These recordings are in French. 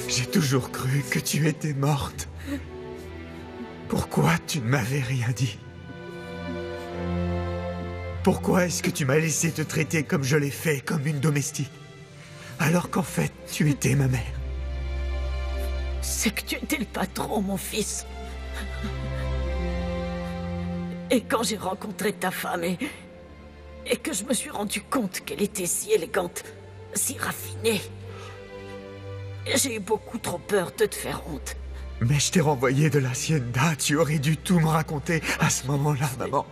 J'ai toujours cru que tu étais morte. Pourquoi tu ne m'avais rien dit? Pourquoi est-ce que tu m'as laissé te traiter comme je l'ai fait, comme une domestique, alors qu'en fait, tu étais ma mère? C'est que tu étais le patron, mon fils. Et quand j'ai rencontré ta femme et que je me suis rendu compte qu'elle était si élégante, si raffinée, j'ai eu beaucoup trop peur de te faire honte. Mais je t'ai renvoyé de l'hacienda. Tu aurais dû tout me raconter à ce moment-là, maman.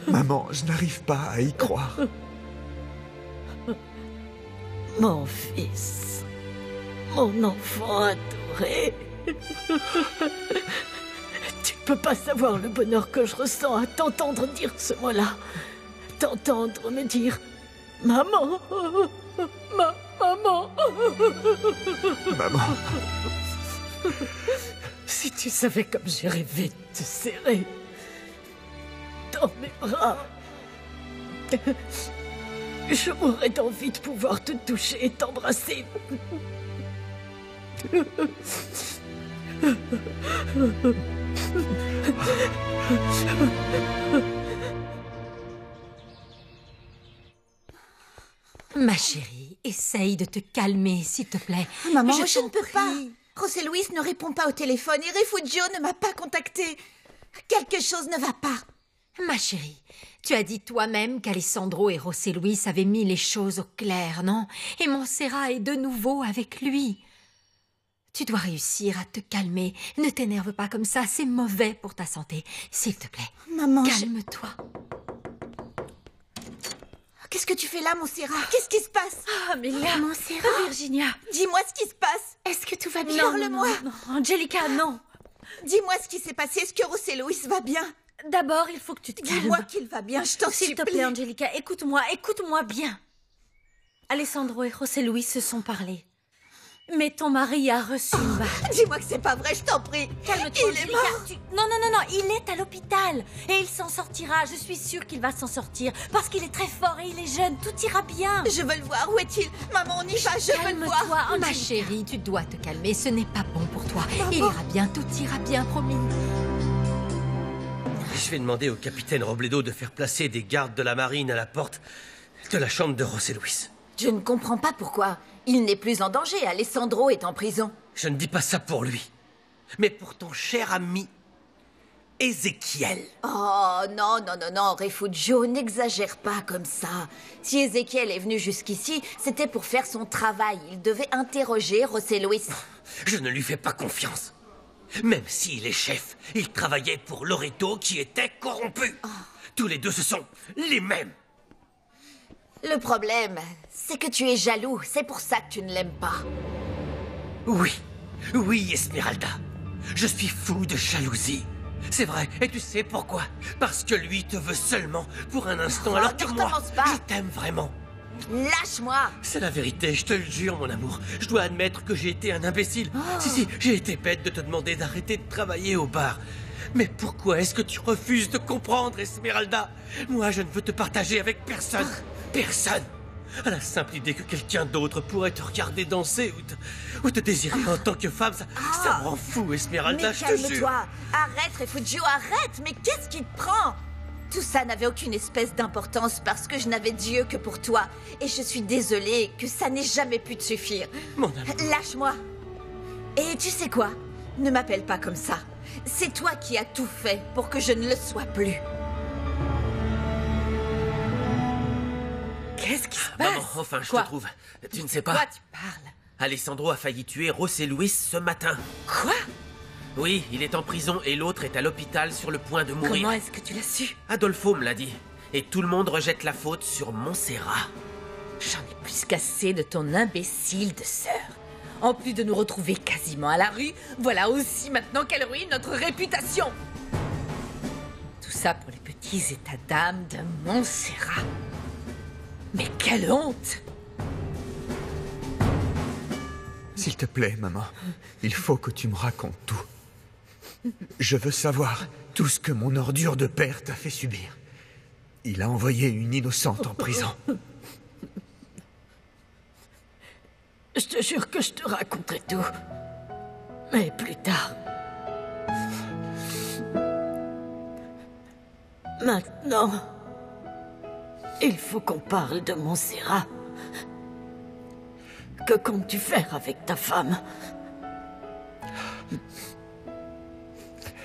Maman, je n'arrive pas à y croire. Mon fils, mon enfant adoré. Tu peux pas savoir le bonheur que je ressens à t'entendre dire ce mot-là. T'entendre me dire « Maman, maman ». Maman. Si tu savais comme j'ai rêvé de te serrer dans mes bras, je mourrais d'envie de pouvoir te toucher et t'embrasser. Ma chérie, essaye de te calmer, s'il te plaît. Maman, je t'en ne peux prie. pas. José Luis ne répond pas au téléphone et Refugio ne m'a pas contacté. Quelque chose ne va pas. Ma chérie, tu as dit toi-même qu'Alessandro et José Luis avaient mis les choses au clair, non? Et Montserrat est de nouveau avec lui. Tu dois réussir à te calmer. Ne t'énerve pas comme ça, c'est mauvais pour ta santé. S'il te plaît, Maman, calme-toi. Qu'est-ce que tu fais là, Montserrat? Qu'est-ce qui se passe? Ah, Amélia, Montserrat, Virginia, dis-moi ce qui se passe. est-ce que tout va bien? Parle-moi. Non, Angelica, non. Dis-moi ce qui s'est passé. Est-ce que José Luis va bien? D'abord, il faut que tu te calmes. Dis-moi qu'il va bien, je t'en S'il te supplie. plaît, Angelica, écoute-moi bien. Alessandro et José Luis se sont parlé. Mais ton mari a reçu une balle. Dis-moi que c'est pas vrai, je t'en prie. Calme-toi, Il est Angelica. mort. Non, il est à l'hôpital. Et il s'en sortira, je suis sûre qu'il va s'en sortir. Parce qu'il est très fort et il est jeune, tout ira bien. Je veux le voir, où est-il? Maman, on y va, je veux le voir. Calme-toi, Ma Angelica. chérie, tu dois te calmer, ce n'est pas bon pour toi. Il ira bien, tout ira bien, promis. Je vais demander au capitaine Robledo de faire placer des gardes de la marine à la porte de la chambre de José Luis. Je ne comprends pas pourquoi. Il n'est plus en danger, Alessandro est en prison. Je ne dis pas ça pour lui, mais pour ton cher ami Ézéchiel. Oh, non, Refugio, n'exagère pas comme ça. Si Ézéchiel est venu jusqu'ici, c'était pour faire son travail. Il devait interroger José Luis. Je ne lui fais pas confiance. Même s'il est chef, il travaillait pour Loreto qui était corrompu. Tous les deux, ce sont les mêmes. Le problème, c'est que tu es jaloux. C'est pour ça que tu ne l'aimes pas. Oui, Esmeralda. Je suis fou de jalousie. C'est vrai, et tu sais pourquoi? Parce que lui te veut seulement pour un instant, alors que ne moi, recommence pas. je t'aime vraiment. Lâche-moi. C'est la vérité, je te le jure, mon amour. Je dois admettre que j'ai été un imbécile. Si, j'ai été bête de te demander d'arrêter de travailler au bar. Mais pourquoi est-ce que tu refuses de comprendre, Esmeralda? Moi, je ne veux te partager avec personne. Personne. À la simple idée que quelqu'un d'autre pourrait te regarder danser ou te désirer en tant que femme, ça me rend fou, Esmeralda, Mais je te jure. calme-toi. Arrête, Refugio, arrête. Mais qu'est-ce qui te prend? Tout ça n'avait aucune espèce d'importance parce que je n'avais Dieu que pour toi. Et je suis désolée que ça n'ait jamais pu te suffire. Mon amour. Lâche-moi. Et tu sais quoi? Ne m'appelle pas comme ça. C'est toi qui as tout fait pour que je ne le sois plus. Qu'est-ce qui se passe? Maman, enfin, je Quoi? te trouve. Tu ne sais pas. Quoi tu parles? Alessandro a failli tuer José Luis ce matin. Quoi? Oui, il est en prison et l'autre est à l'hôpital sur le point de mourir. Comment est-ce que tu l'as su? Adolfo me l'a dit. Et tout le monde rejette la faute sur Montserrat. J'en ai plus qu'assez de ton imbécile de sœur. En plus de nous retrouver quasiment à la rue, voilà aussi maintenant qu'elle ruine notre réputation. Tout ça pour les petits états d'âme de Montserrat. Mais quelle honte! S'il te plaît, maman, il faut que tu me racontes tout. Je veux savoir tout ce que mon ordure de père t'a fait subir. Il a envoyé une innocente en prison. Je te jure que je te raconterai tout. Mais plus tard. Maintenant, il faut qu'on parle de Montserrat. Que comptes-tu faire avec ta femme?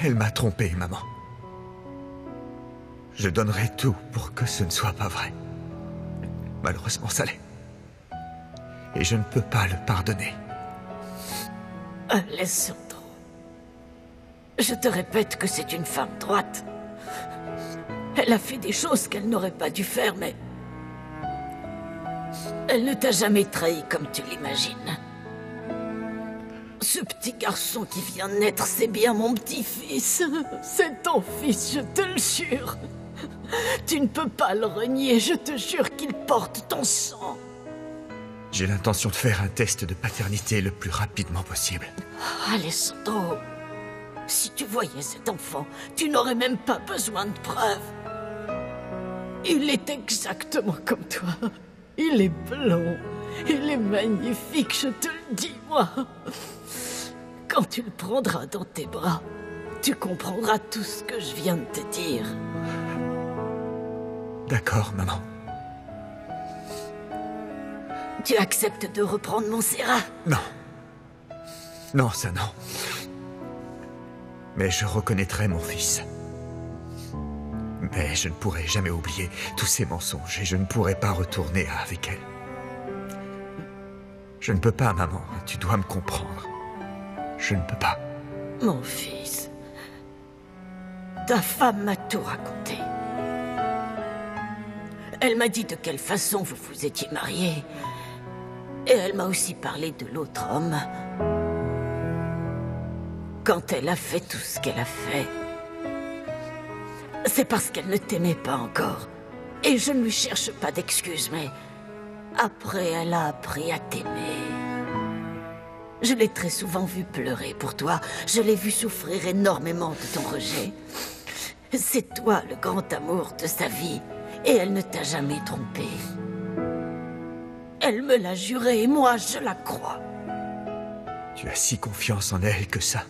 Elle m'a trompé, maman. Je donnerai tout pour que ce ne soit pas vrai. Malheureusement, ça l'est. Et je ne peux pas le pardonner. Alessandro. Je te répète que c'est une femme droite. Elle a fait des choses qu'elle n'aurait pas dû faire, mais... elle ne t'a jamais trahi comme tu l'imagines. Ce petit garçon qui vient de naître, c'est bien mon petit-fils. C'est ton fils, je te le jure. Tu ne peux pas le renier, je te jure qu'il porte ton sang. J'ai l'intention de faire un test de paternité le plus rapidement possible. Alessandro, si tu voyais cet enfant, tu n'aurais même pas besoin de preuves. Il est exactement comme toi. Il est blond. Il est magnifique, je te le dis, moi. Quand tu le prendras dans tes bras, tu comprendras tout ce que je viens de te dire. D'accord, maman. Tu acceptes de reprendre Montserrat? Non. Non, ça non. Mais je reconnaîtrai mon fils. Mais je ne pourrai jamais oublier tous ces mensonges et je ne pourrai pas retourner avec elle. Je ne peux pas, maman. Tu dois me comprendre. Je ne peux pas. Mon fils, ta femme m'a tout raconté. Elle m'a dit de quelle façon vous vous étiez mariés. Et elle m'a aussi parlé de l'autre homme. Quand elle a fait tout ce qu'elle a fait, c'est parce qu'elle ne t'aimait pas encore. Et je ne lui cherche pas d'excuses, mais après, elle a appris à t'aimer. Je l'ai très souvent vue pleurer pour toi. Je l'ai vue souffrir énormément de ton rejet. C'est toi le grand amour de sa vie. Et elle ne t'a jamais trompé. Elle me l'a juré et moi, je la crois. Tu as si confiance en elle que ça.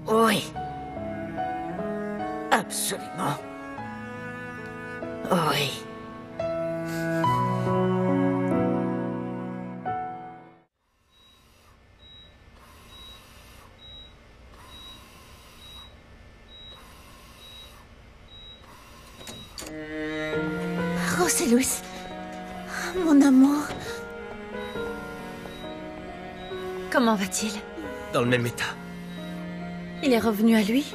Oui. Absolument. Oui. José Luis, mon amour. Comment va-t-il? Dans le même état. Il est revenu à lui?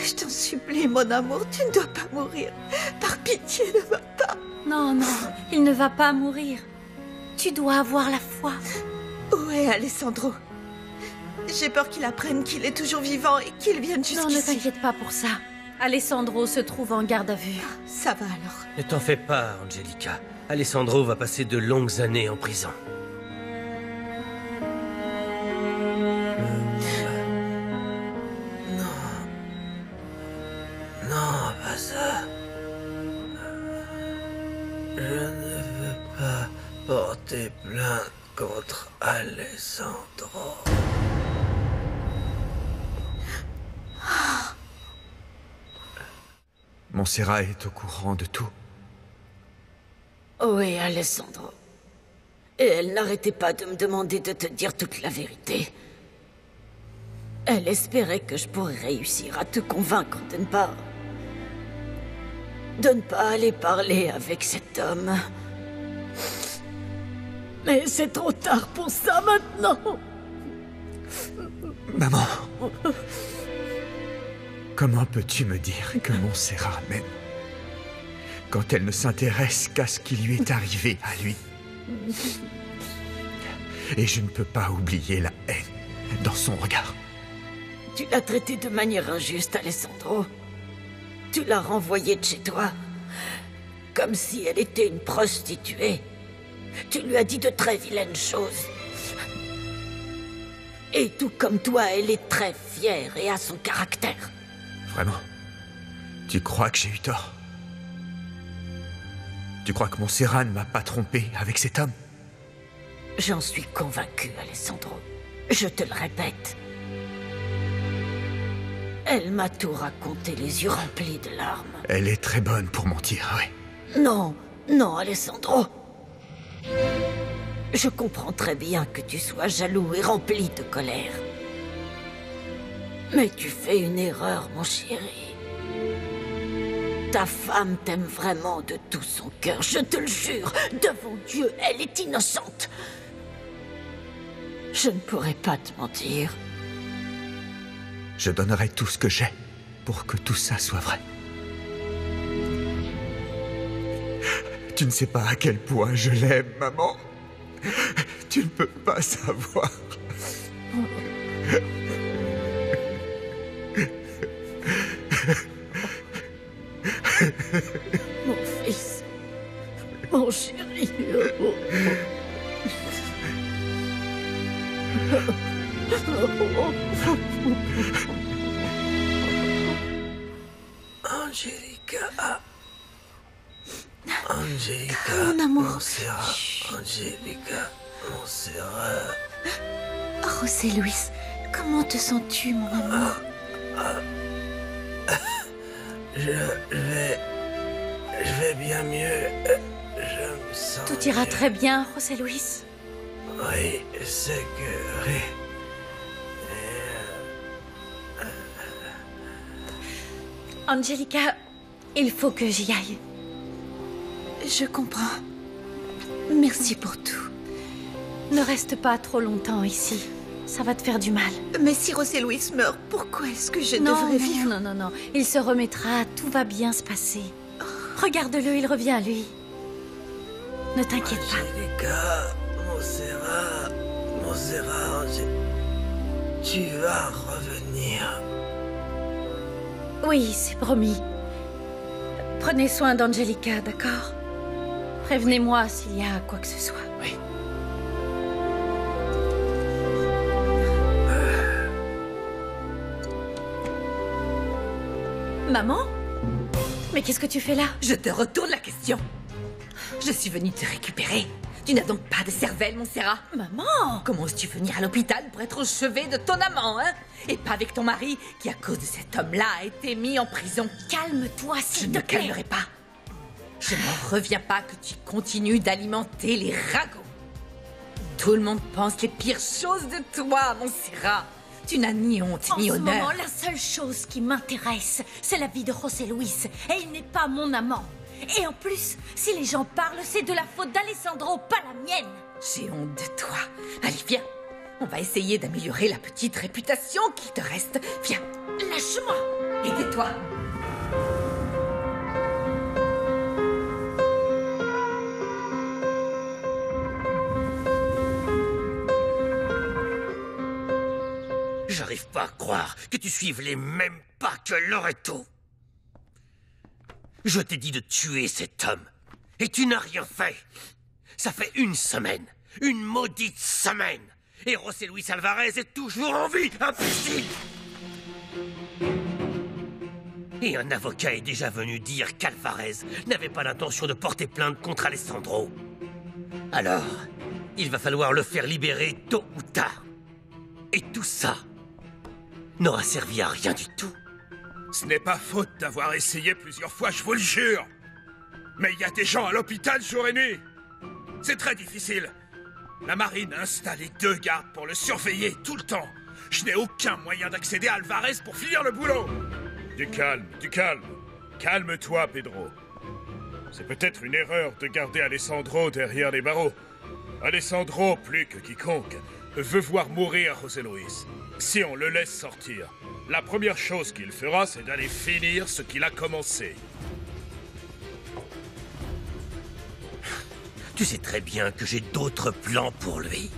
Je t'en supplie, mon amour, tu ne dois pas mourir. Par pitié, ne va pas. Non, non, il ne va pas mourir. Tu dois avoir la foi. Où est Alessandro? J'ai peur qu'il apprenne qu'il est toujours vivant et qu'il vienne jusqu'ici. Non, ne t'inquiète pas pour ça. Alessandro se trouve en garde à vue. Ça va alors. Ne t'en fais pas, Angelica. Alessandro va passer de longues années en prison. Non, pas ça. Je ne veux pas porter plainte contre Alessandro. Montserrat est au courant de tout. Oui, Alessandro. Et elle n'arrêtait pas de me demander de te dire toute la vérité. Elle espérait que je pourrais réussir à te convaincre de ne pas... aller parler avec cet homme. Mais c'est trop tard pour ça maintenant. Maman, comment peux-tu me dire que Montserrat m'aime quand elle ne s'intéresse qu'à ce qui lui est arrivé à lui? Et je ne peux pas oublier la haine dans son regard. Tu l'as traitée de manière injuste, Alessandro. Tu l'as renvoyée de chez toi, comme si elle était une prostituée. Tu lui as dit de très vilaines choses. Et tout comme toi, elle est très fière et a son caractère. Vraiment? Tu crois que j'ai eu tort? Tu crois que Montserrat ne m'a pas trompé avec cet homme? J'en suis convaincue, Alessandro. Je te le répète. Elle m'a tout raconté, les yeux remplis de larmes. Elle est très bonne pour mentir, oui. Non, non, Alessandro. Je comprends très bien que tu sois jaloux et rempli de colère. Mais tu fais une erreur, mon chéri. Ta femme t'aime vraiment de tout son cœur, je te le jure. Devant Dieu, elle est innocente. Je ne pourrais pas te mentir. Je donnerai tout ce que j'ai pour que tout ça soit vrai. Tu ne sais pas à quel point je l'aime, maman. Tu ne peux pas savoir. Mon fils, mon chéri. Angelica. Angelica. Mon amour. Montserrat. Angelica. Montserrat. José Luis, comment te sens-tu, mon amour? Je vais bien mieux. Je me sens Tout ira mieux. très bien, José Luis. Oui, c'est que... Oui. Angelica, il faut que j'y aille. Je comprends. Merci pour tout. Ne reste pas trop longtemps ici. Ça va te faire du mal. Mais si José Luis meurt, pourquoi est-ce que je Non, devrais vivre? non, non, non. Il se remettra, tout va bien se passer. Regarde-le, il revient à lui. Ne t'inquiète pas. Angelica, Montserrat, tu vas revenir. Oui, c'est promis. Prenez soin d'Angelica, d'accord? Prévenez-moi s'il y a quoi que ce soit. Oui. Maman? Mais qu'est-ce que tu fais là? Je te retourne la question. Je suis venue te récupérer. Tu n'as donc pas de cervelle, Montserrat? Maman! Comment oses-tu venir à l'hôpital pour être au chevet de ton amant, hein? Et pas avec ton mari, qui à cause de cet homme-là a été mis en prison. Calme-toi, Je s'il ne te me plaît. calmerai pas. Je n'en reviens pas que tu continues d'alimenter les ragots. Tout le monde pense les pires choses de toi, Montserrat. Tu n'as ni honte En ni ce honneur. moment, la seule chose qui m'intéresse, c'est la vie de José Luis. Et il n'est pas mon amant. Et en plus, si les gens parlent, c'est de la faute d'Alessandro, pas la mienne. J'ai honte de toi. Allez, viens. On va essayer d'améliorer la petite réputation qui te reste. Viens, Lâche-moi! et tais-toi. J'arrive pas à croire que tu suives les mêmes pas que Loretto. Je t'ai dit de tuer cet homme, et tu n'as rien fait. Ça fait une semaine, une maudite semaine, et José Luis Alvarez est toujours en vie, imbécile. Et un avocat est déjà venu dire qu'Alvarez n'avait pas l'intention de porter plainte contre Alessandro. Alors, il va falloir le faire libérer tôt ou tard. Et tout ça n'aura servi à rien du tout. Ce n'est pas faute d'avoir essayé plusieurs fois, je vous le jure. Mais il y a des gens à l'hôpital jour et nuit. C'est très difficile. La marine a installé 2 gardes pour le surveiller tout le temps. Je n'ai aucun moyen d'accéder à Alvarez pour finir le boulot. Du calme, du calme. Calme-toi, Pedro. C'est peut-être une erreur de garder Alessandro derrière les barreaux. Alessandro, plus que quiconque, veut voir mourir José Luis. Si on le laisse sortir, la première chose qu'il fera, c'est d'aller finir ce qu'il a commencé. Tu sais très bien que j'ai d'autres plans pour lui.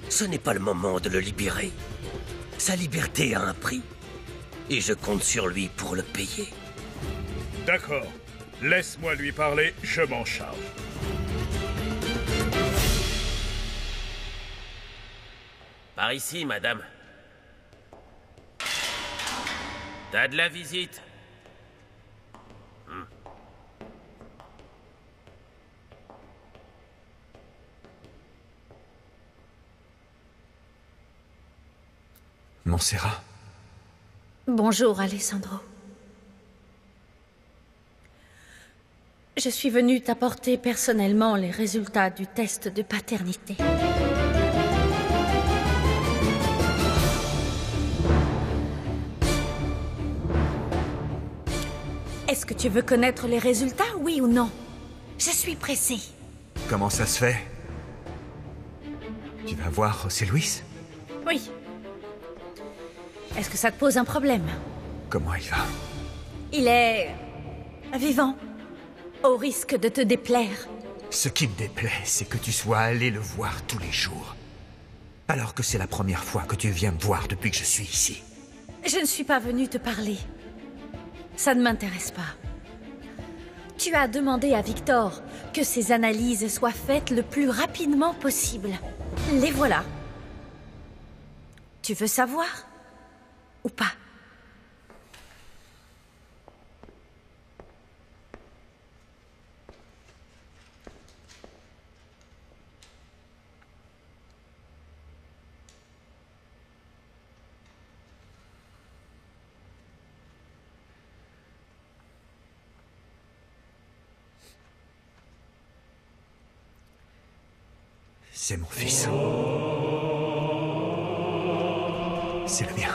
Ce n'est pas le moment de le libérer. Sa liberté a un prix. Et je compte sur lui pour le payer. D'accord. Laisse-moi lui parler, je m'en charge. Par ici, madame. T'as de la visite. Montserrat. Bonjour, Alessandro. Je suis venue t'apporter personnellement les résultats du test de paternité. Est-ce que tu veux connaître les résultats, oui ou non? Je suis pressée. Comment ça se fait? Tu vas voir José Luis? Oui. Est-ce que ça te pose un problème? Comment il va? Il est... vivant. Au risque de te déplaire. Ce qui me déplaît, c'est que tu sois allé le voir tous les jours. Alors que c'est la première fois que tu viens me voir depuis que je suis ici. Je ne suis pas venue te parler. Ça ne m'intéresse pas. Tu as demandé à Victor que ces analyses soient faites le plus rapidement possible. Les voilà. Tu veux savoir? Ou pas? C'est mon fils. C'est le mien.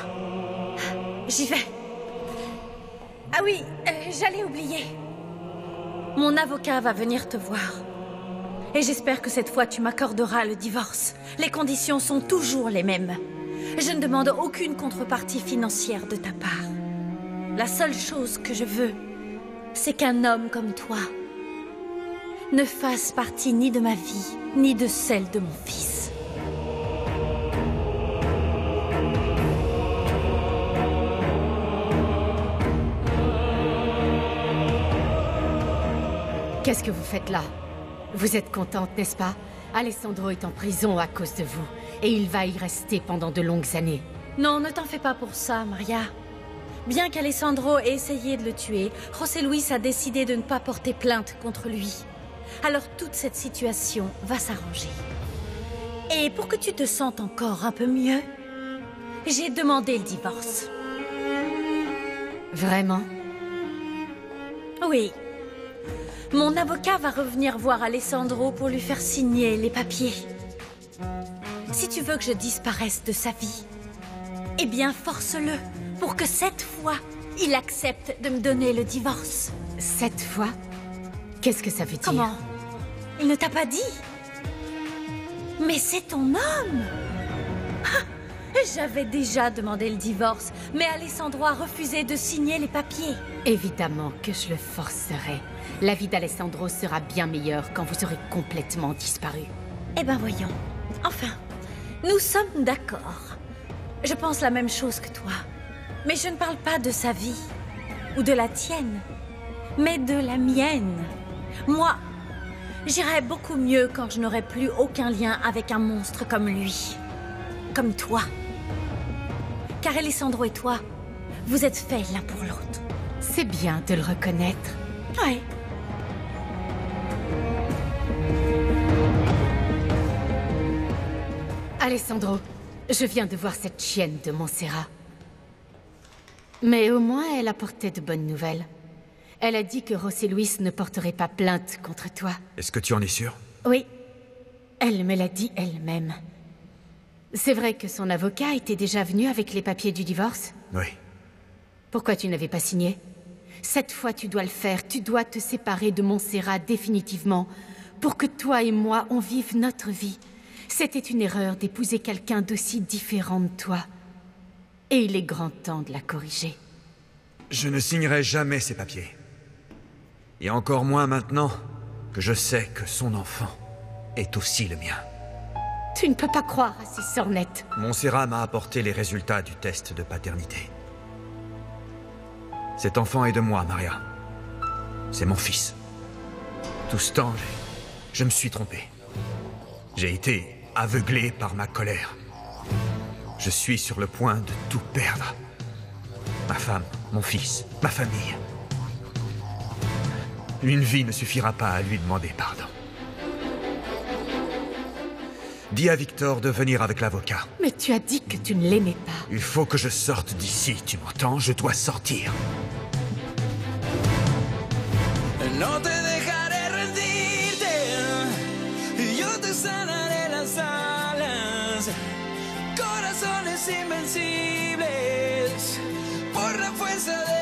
J'y vais. Ah oui, j'allais oublier. Mon avocat va venir te voir. Et j'espère que cette fois tu m'accorderas le divorce. Les conditions sont toujours les mêmes. Je ne demande aucune contrepartie financière de ta part. La seule chose que je veux, c'est qu'un homme comme toi ne fasse partie ni de ma vie, ni de celle de mon fils. Qu'est-ce que vous faites là? Vous êtes contente, n'est-ce pas? Alessandro est en prison à cause de vous, et il va y rester pendant de longues années. Non, ne t'en fais pas pour ça, Maria. Bien qu'Alessandro ait essayé de le tuer, José Luis a décidé de ne pas porter plainte contre lui. Alors toute cette situation va s'arranger. Et pour que tu te sentes encore un peu mieux, j'ai demandé le divorce. Vraiment? Oui. Mon avocat va revenir voir Alessandro pour lui faire signer les papiers. Si tu veux que je disparaisse de sa vie, eh bien force-le pour que cette fois, il accepte de me donner le divorce. Cette fois? Qu'est-ce que ça veut dire? Comment? Il ne t'a pas dit? Mais c'est ton homme! Ah, j'avais déjà demandé le divorce, mais Alessandro a refusé de signer les papiers. Évidemment que je le forcerai. La vie d'Alessandro sera bien meilleure quand vous aurez complètement disparu. Eh ben voyons. Enfin, nous sommes d'accord. Je pense la même chose que toi. Mais je ne parle pas de sa vie, ou de la tienne, mais de la mienne. Moi, j'irais beaucoup mieux quand je n'aurais plus aucun lien avec un monstre comme lui. Comme toi. Car Alessandro et toi, vous êtes faits l'un pour l'autre. C'est bien de le reconnaître. Ouais. Alessandro, je viens de voir cette chienne de Montserrat. Mais au moins, elle apportait de bonnes nouvelles. Elle a dit que José Luis ne porterait pas plainte contre toi. Est-ce que tu en es sûr? Oui. Elle me l'a dit elle-même. C'est vrai que son avocat était déjà venu avec les papiers du divorce? Oui. Pourquoi tu n'avais pas signé? Cette fois, tu dois le faire. Tu dois te séparer de Montserrat définitivement pour que toi et moi, on vive notre vie. C'était une erreur d'épouser quelqu'un d'aussi différent de toi. Et il est grand temps de la corriger. Je ne signerai jamais ces papiers. Et encore moins maintenant que je sais que son enfant est aussi le mien. Tu ne peux pas croire à ces sornettes. Montserrat m'a apporté les résultats du test de paternité. Cet enfant est de moi, Maria. C'est mon fils. Tout ce temps, je me suis trompé. J'ai été aveuglé par ma colère. Je suis sur le point de tout perdre. Ma femme, mon fils, ma famille. Une vie ne suffira pas à lui demander pardon. Dis à Victor de venir avec l'avocat. Mais tu as dit que tu ne l'aimais pas. Il faut que je sorte d'ici, tu m'entends? Je dois sortir. No te dejaré rendirte, yo te sanaré las alas, corazones invencibles, por la fuerza de